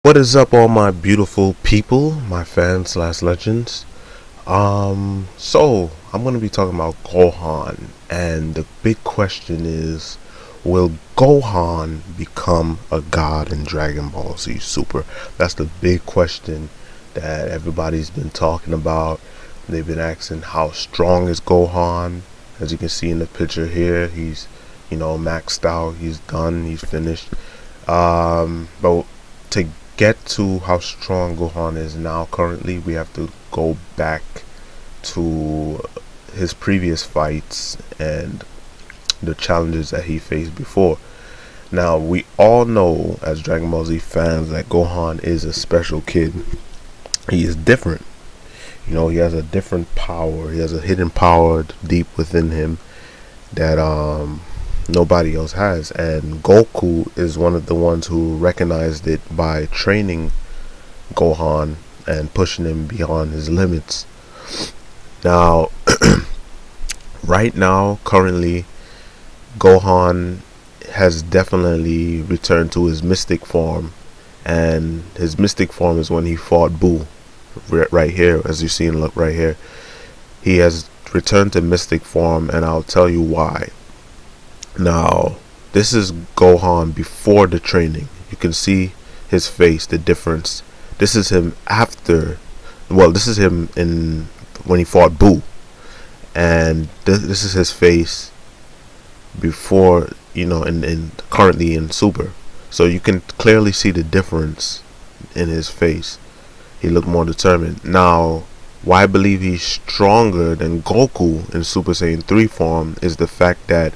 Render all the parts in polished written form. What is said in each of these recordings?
What is up, all my beautiful people, my fans slash legends? So I'm gonna be talking about Gohan, and the big question is, will Gohan become a god in Dragon Ball Z Super? That's the big question that everybody's been talking about. They've been asking, how strong is Gohan? As you can see in the picture here, he's, maxed out. He's done. He's finished. But to get to how strong Gohan is now currently, we have to go back to his previous fights and the challenges that he faced before. Now, we all know as Dragon Ball Z fans that Gohan is a special kid. He is different. He has a different power. He has a hidden power deep within him that nobody else has, and Goku is one of the ones who recognized it by training Gohan and pushing him beyond his limits. Now, right now, currently, Gohan has definitely returned to his mystic form, and his mystic form is when he fought Buu. Right here, as you see, and look right here, he has returned to mystic form, and I'll tell you why. Now, this is Gohan before the training. You can see his face, the difference. This is him after. Well, this is him in when he fought Buu, and this is his face before. In currently in Super. So you can clearly see the difference in his face. He looked more determined. Now, why I believe he's stronger than Goku in Super Saiyan 3 form is the fact that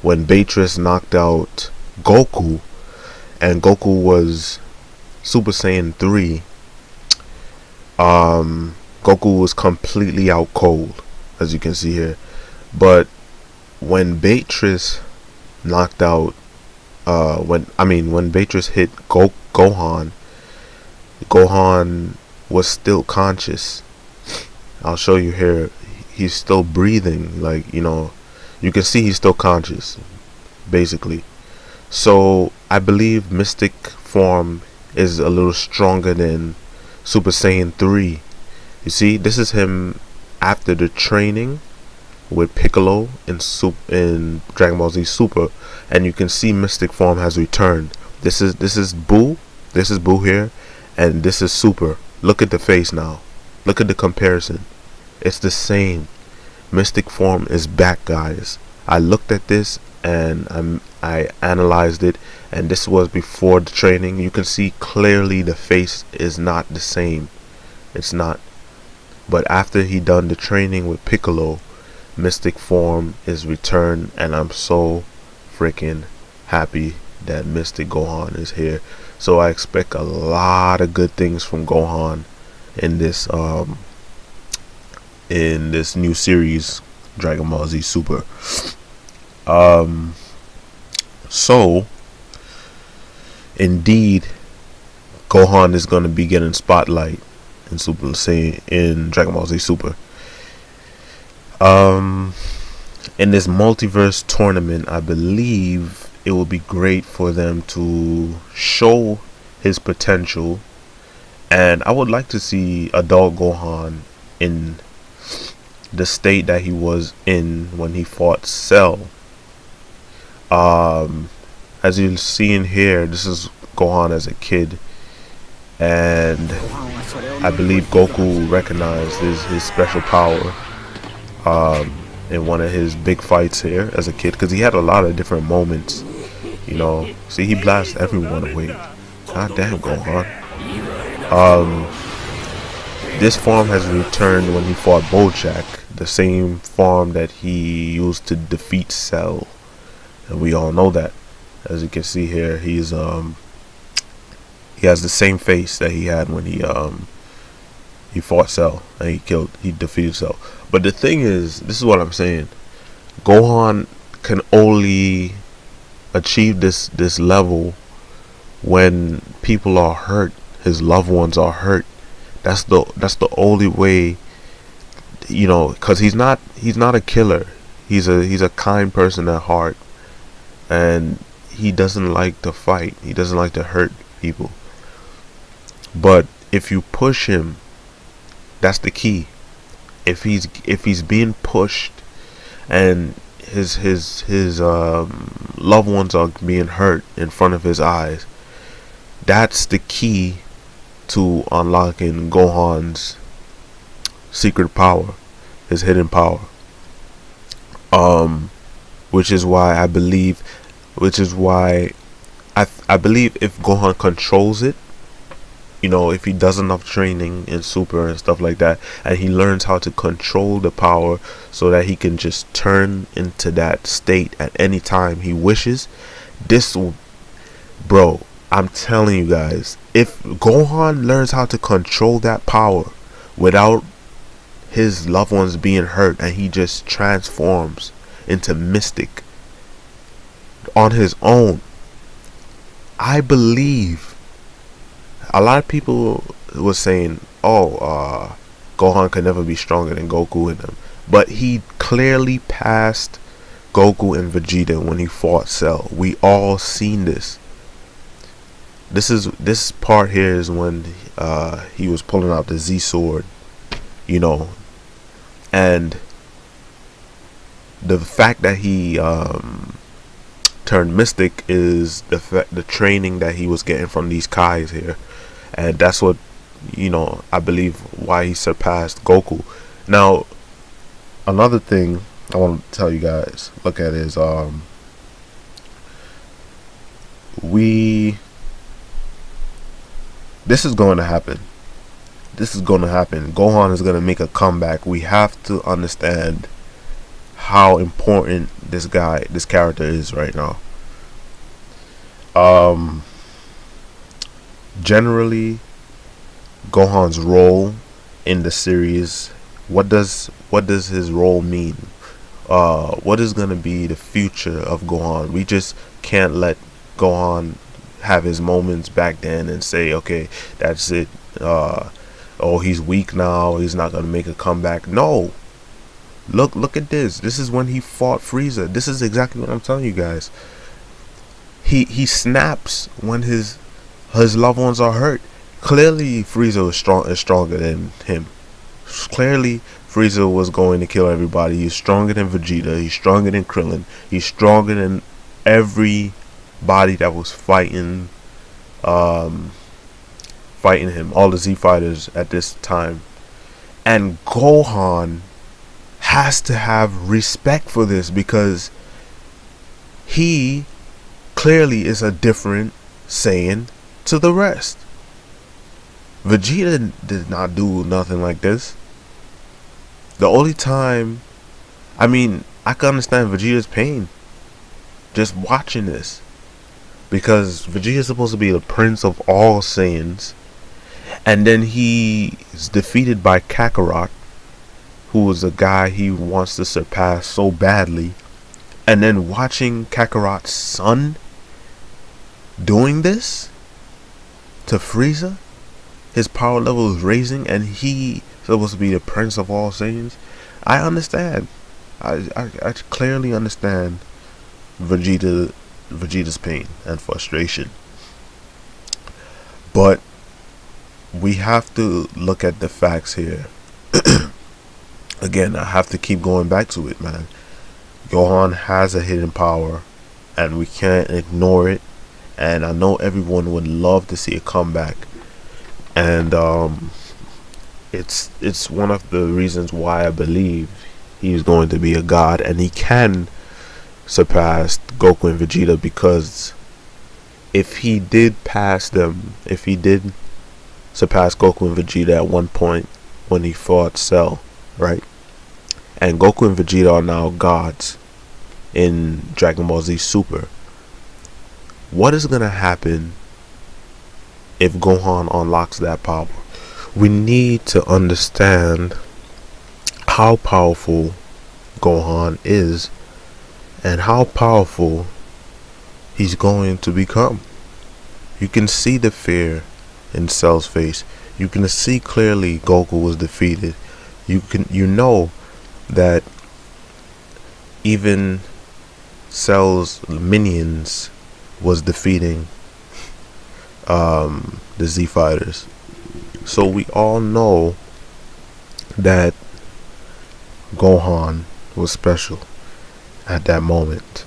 when Vegetas knocked out Goku, and Goku was Super Saiyan 3, Goku was completely out cold, as you can see here. But when Vegetas knocked out, when Vegetas hit Gohan, Gohan was still conscious. I'll show you here. He's still breathing, you can see he's still conscious, basically. So I believe mystic form is a little stronger than Super Saiyan 3. You see, this is him after the training with Piccolo in Dragon Ball Z Super, and you can see mystic form has returned. This is Buu. This is Buu here, and this is Super. Look at the face now. Look at the comparison. It's the same. Mystic form is back, guys. I looked at this and I analyzed it, and this was before the training. You can see clearly the face is not the same. It's not. But after he done the training with Piccolo, mystic form is returned, and I'm so freaking happy that Mystic Gohan is here. So I expect a lot of good things from Gohan in this new series, Dragon Ball Z Super. So indeed, Gohan is going to be getting spotlight in in Dragon Ball Z Super. In this multiverse tournament, I believe it will be great for them to show his potential, and I would like to see adult Gohan in the state that he was in when he fought Cell. As you see in here, this is Gohan as a kid, and I believe Goku recognized his special power in one of his big fights here as a kid, because he had a lot of different moments. See, he blasts everyone away. God damn, Gohan. This form has returned when he fought Bojack, the same form that he used to defeat Cell, and we all know that. As you can see here, he has the same face that he had when he fought Cell and he defeated Cell. But the thing is, this is what I'm saying, Gohan can only achieve this level when people are hurt, his loved ones are hurt. That's the only way, because he's not a killer. He's a kind person at heart, and he doesn't like to fight. He doesn't like to hurt people. But if you push him, that's the key. If he's being pushed and his loved ones are being hurt in front of his eyes, that's the key to unlocking Gohan's secret power, his hidden power. Um, which is why I believe, which is why I believe if Gohan controls it, if he does enough training in Super and stuff like that, and he learns how to control the power so that he can just turn into that state at any time he wishes, this will, bro, I'm telling you guys, if Gohan learns how to control that power without his loved ones being hurt, and he just transforms into Mystic on his own, I believe a lot of people was saying, "Oh, Gohan could never be stronger than Goku in him," but he clearly passed Goku and Vegeta when he fought Cell. We all seen this. This part here is when he was pulling out the Z sword, and the fact that he turned Mystic is the training that he was getting from these Kais here. And that's what, I believe why he surpassed Goku. Now, another thing I want to tell you guys, look at is this is going to happen. This is going to happen. Gohan is going to make a comeback. We have to understand how important this character is right now. Generally, Gohan's role in the series, what does his role mean? What is going to be the future of Gohan? We just can't let Gohan have his moments back then and say, okay, that's it. Oh, he's weak now, he's not going to make a comeback. No, look at this. This is when he fought Frieza. This is exactly what I'm telling you guys. He snaps when his loved ones are hurt. Clearly Frieza is stronger than him. Clearly Frieza was going to kill everybody. He's stronger than Vegeta, he's stronger than Krillin, he's stronger than everybody that was fighting him, all the Z fighters at this time. And Gohan has to have respect for this, because he clearly is a different Saiyan to the rest. Vegeta did not do nothing like this. The only time, I can understand Vegeta's pain just watching this, because Vegeta is supposed to be the prince of all Saiyans, and then he is defeated by Kakarot, who is a guy he wants to surpass so badly, and then watching Kakarot's son doing this to Frieza, his power level is raising, and he supposed to be the prince of all Saiyans. I understand. I clearly understand Vegeta's pain and frustration, but we have to look at the facts here. Again, I have to keep going back to it, man. Gohan has a hidden power, and we can't ignore it. And I know everyone would love to see a comeback, and it's one of the reasons why I believe he's going to be a god, and he can surpass Goku and Vegeta, because if he did surpass Goku and Vegeta at one point when he fought Cell, right? And Goku and Vegeta are now gods in Dragon Ball Z Super. What is going to happen if Gohan unlocks that power? We need to understand how powerful Gohan is and how powerful he's going to become. You can see the fear in Cell's face. You can see clearly Goku was defeated. You know that even Cell's minions was defeating the Z Fighters. So we all know that Gohan was special at that moment.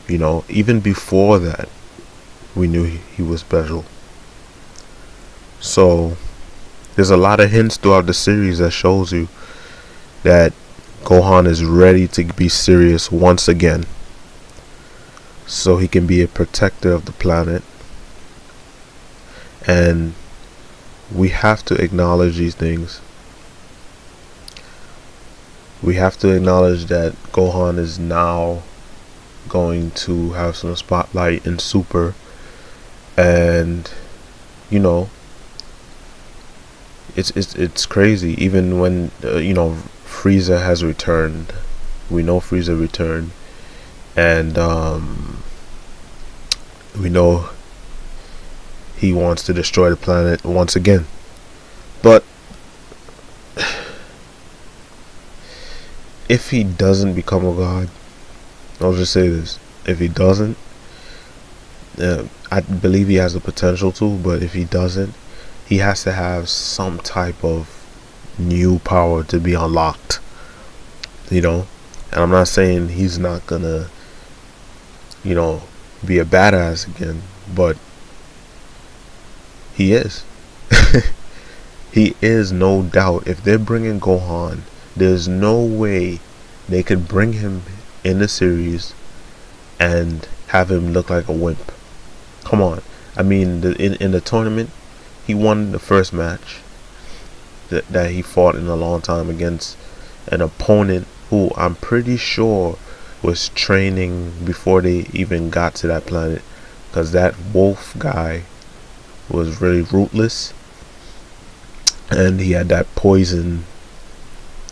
You know, even before that, we knew he was special. So there's a lot of hints throughout the series that shows you that Gohan is ready to be serious once again, so he can be a protector of the planet. And we have to acknowledge these things. We have to acknowledge that Gohan is now going to have some spotlight in Super. And you know, it's crazy. Even when Frieza has returned, we know Frieza returned, and we know he wants to destroy the planet once again. But if he doesn't become a god, I'll just say this: if he doesn't, I believe he has the potential to, but if he doesn't, he has to have some type of new power to be unlocked. And I'm not saying he's not gonna, be a badass again, but he is. He is, no doubt. If they're bringing Gohan, there's no way they could bring him in the series and have him look like a wimp. Come on. I mean, in the tournament, he won the first match that he fought in a long time against an opponent who I'm pretty sure was training before they even got to that planet, because that wolf guy was really ruthless, and he had that poison.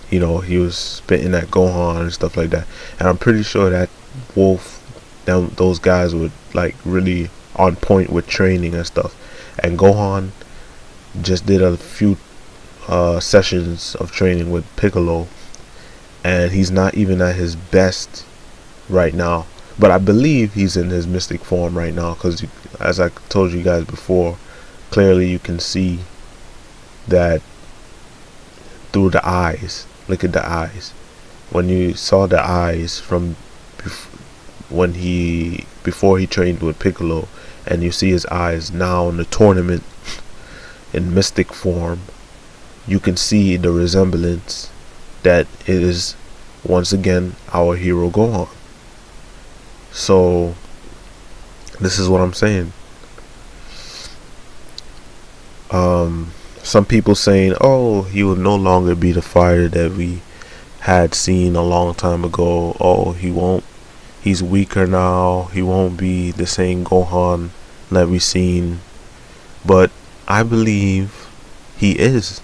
He was spitting at Gohan and stuff like that, and I'm pretty sure that wolf, those guys were like really on point with training and stuff. And Gohan just did a few sessions of training with Piccolo, and he's not even at his best right now, but I believe he's in his mystic form right now, because as I told you guys before, clearly you can see that through the eyes. Look at the eyes. When you saw the eyes from before he trained with Piccolo, and you see his eyes now in the tournament in mystic form, you can see the resemblance that it is once again our hero Gohan. So this is what I'm saying. Some people saying, oh, he will no longer be the fighter that we had seen a long time ago. Oh, he's weaker now, he won't be the same Gohan that we seen. But I believe he is.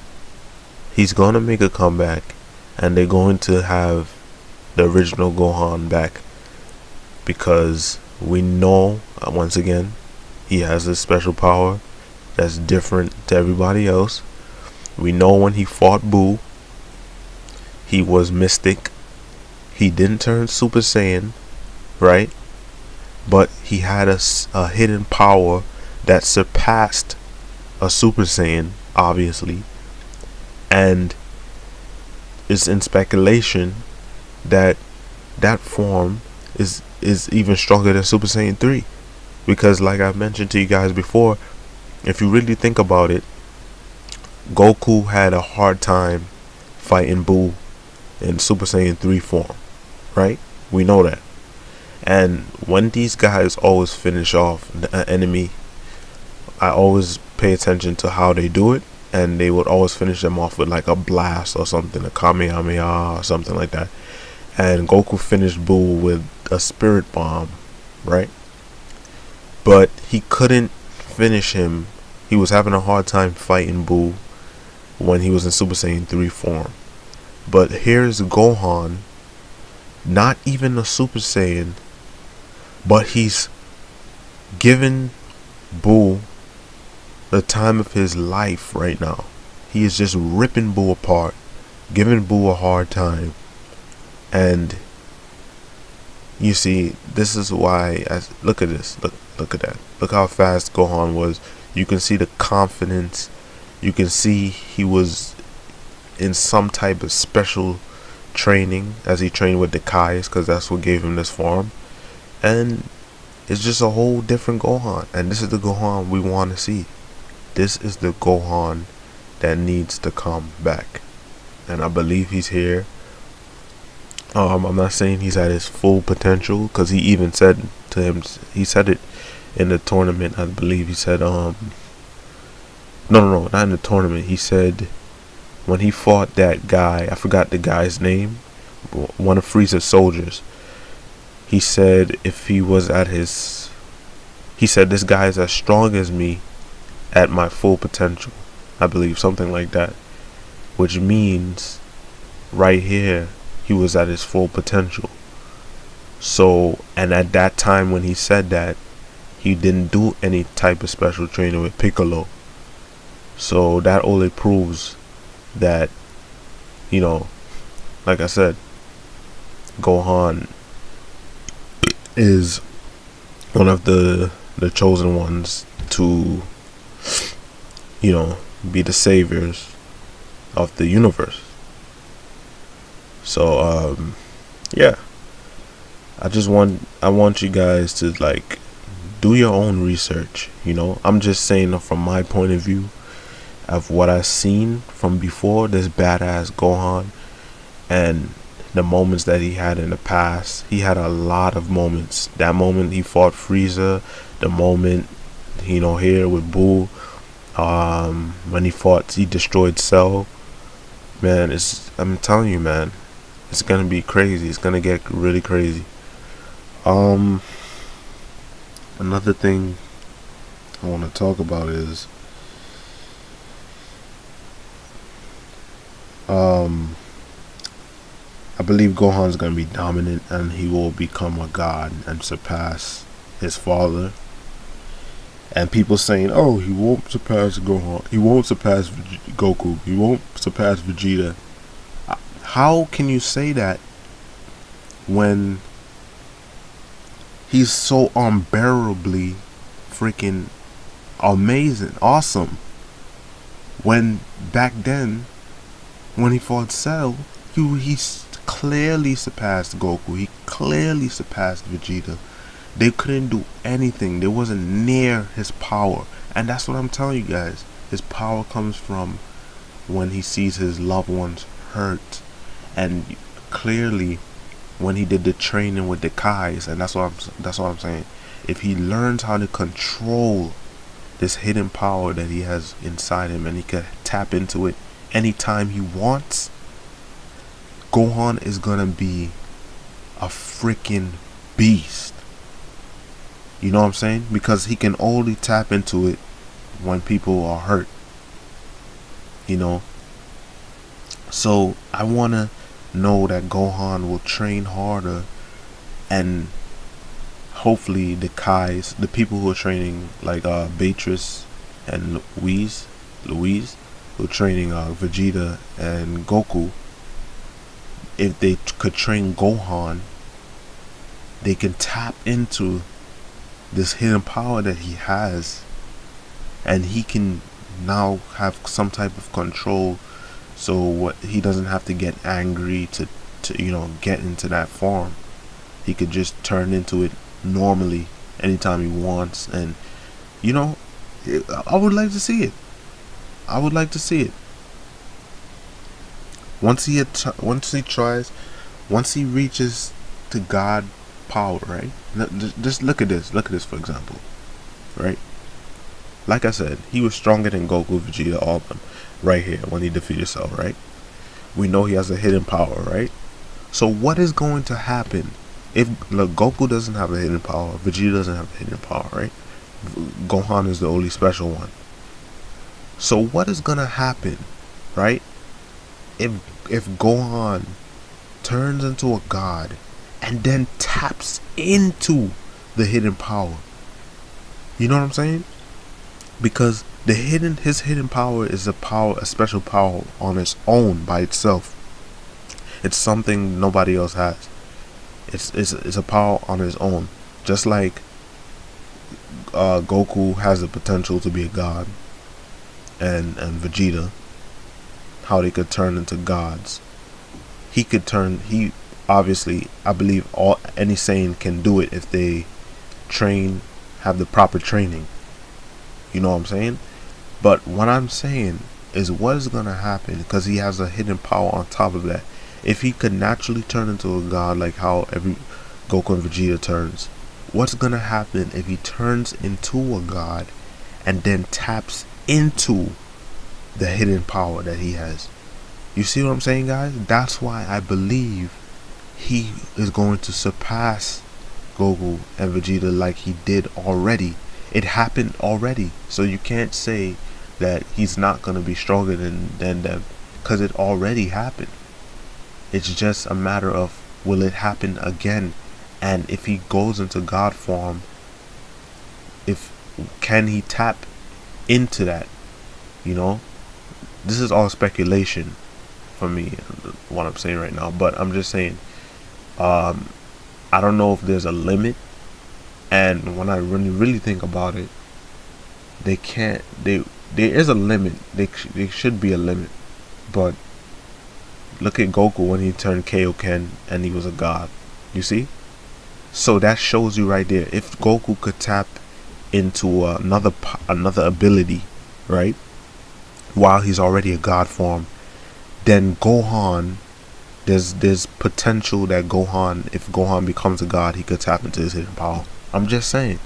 He's gonna make a comeback, and they're going to have the original Gohan back, because we know, once again, he has a special power that's different to everybody else. We know when he fought Boo, he was mystic. He didn't turn Super Saiyan, right? But he had a hidden power that surpassed a Super Saiyan, obviously. And it's in speculation that that form is even stronger than Super Saiyan 3. Because like I mentioned to you guys before, if you really think about it, Goku had a hard time fighting Boo in Super Saiyan 3 form, right? We know that. And when these guys always finish off the enemy, I always pay attention to how they do it, and they would always finish them off with like a blast or something, a Kamehameha or something like that. And Goku finished Boo with a spirit bomb, right? But he couldn't finish him. He was having a hard time fighting Boo when he was in Super Saiyan 3 form. But here's Gohan, not even a Super Saiyan, but he's given Boo the time of his life right now. He is just ripping Boo apart, giving Boo a hard time. And You see, this is why. Look at this. Look at that. Look how fast Gohan was. You can see the confidence. You can see he was in some type of special training as he trained with the Kais, because that's what gave him this form. And it's just a whole different Gohan. And this is the Gohan we want to see. This is the Gohan that needs to come back. And I believe he's here. I'm not saying he's at his full potential, because he even said to him, he said it in the tournament. I believe he said, no, not in the tournament. He said when he fought that guy, I forgot the guy's name, one of Frieza's soldiers. He said if he was at his, he said this guy is as strong as me at my full potential. I believe something like that, which means right here he was at his full potential. So, and at that time when he said that, he didn't do any type of special training with Piccolo. So that only proves that, you know, like I said, Gohan is one of the chosen ones to, you know, be the saviors of the universe. So yeah, I want you guys to like do your own research. You know, I'm just saying from my point of view of what I've seen from before this badass Gohan, and the moments that he had in the past. He had a lot of moments. That moment he fought Frieza, the moment, you know, here with Boo, when he destroyed Cell. Man, I'm telling you, man, it's gonna be crazy. It's gonna get really crazy. Another thing I want to talk about is I believe Gohan's gonna be dominant, and he will become a god and surpass his father. And people saying, "Oh, he won't surpass Gohan. He won't surpass Goku. He won't surpass Vegeta." How can you say that when he's so unbearably freaking amazing, awesome? When back then, when he fought Cell, he clearly surpassed Goku. He clearly surpassed Vegeta. They couldn't do anything. They wasn't near his power. And that's what I'm telling you guys. His power comes from when he sees his loved ones hurt. And clearly when he did the training with the Kais, and that's what I'm saying. If he learns how to control this hidden power that he has inside him, and he can tap into it anytime he wants, Gohan is gonna be a freaking beast. You know what I'm saying? Because he can only tap into it when people are hurt. You know? So I wanna know that Gohan will train harder, and hopefully the Kais, the people who are training, like Beatrice and Louise, who are training Vegeta and Goku, if they could train Gohan, they can tap into this hidden power that he has, and he can now have some type of control, so what he doesn't have to get angry to you know, get into that form. He could just turn into it normally anytime he wants. And you know, I would like to see it. I would like to see it. Once he reaches to God power, right? Just look at this. Look at this, for example, right? Like I said, he was stronger than Goku, Vegeta, all of them, right here when he defeated Cell, right? We know he has a hidden power, right? So what is going to happen if Goku doesn't have a hidden power, Vegeta doesn't have a hidden power, right? Gohan is the only special one. So what is gonna happen, right? If Gohan turns into a god and then taps into the hidden power. You know what I'm saying? Because his hidden power is a special power on its own by itself. It's something nobody else has. It's a power on his own. Just like Goku has the potential to be a god, and Vegeta, how they could turn into gods. He obviously, I believe any Saiyan can do it if they have the proper training. You know what I'm saying? But what I'm saying is what is gonna happen, because he has a hidden power on top of that. If he could naturally turn into a god like how every Goku and Vegeta turns, what's gonna happen if he turns into a god and then taps into the hidden power that he has? You see what I'm saying, guys? That's why I believe he is going to surpass Goku and Vegeta like he did already. It happened already. So you can't say that he's not going to be stronger than them, because it already happened. It's just a matter of, will it happen again? And if he goes into God form, can he tap into that? You know, this is all speculation for me, what I'm saying right now. But I'm just saying, I don't know if there's a limit. And when I really think about it, there is a limit. There should be a limit. But look at Goku when he turned Kaioken and he was a god. You see? So that shows you right there. If Goku could tap into another ability, right, while he's already a god form, then Gohan, there's potential that Gohan, if Gohan becomes a god, he could tap into his hidden power. I'm just saying,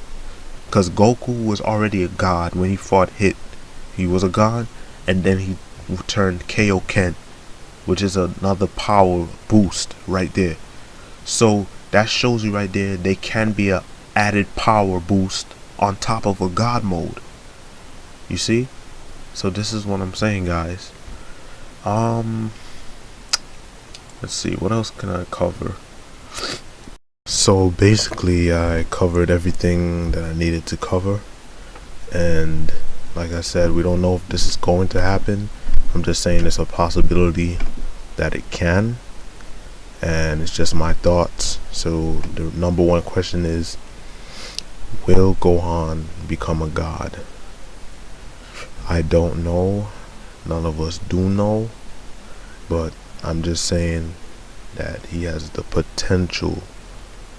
because Goku was already a god when he fought Hit. He was a god, and then he turned Kaioken, which is another power boost right there. So that shows you right there, they can be a added power boost on top of a god mode. You see? So this is what I'm saying, guys. Let's see, what else can I cover? So basically I covered everything that I needed to cover, and like I said, we don't know if this is going to happen. I'm just saying it's a possibility that it can, and it's just my thoughts. So the number one question is, will Gohan become a god? I don't know. None of us do know, but I'm just saying that he has the potential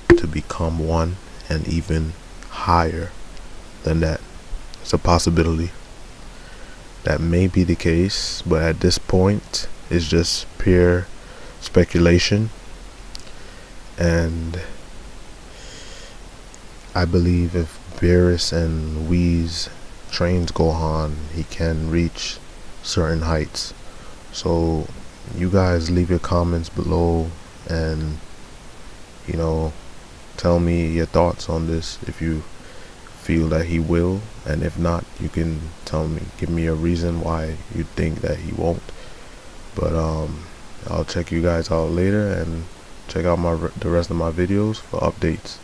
to become one, and even higher than that. It's a possibility. That may be the case, but at this point it's just pure speculation. And I believe if Beerus and Whis trains Gohan, he can reach certain heights. So you guys leave your comments below, and you know, tell me your thoughts on this, if you feel that he will, and if not, you can give me a reason why you think that he won't. But I'll check you guys out later, and check out the rest of my videos for updates.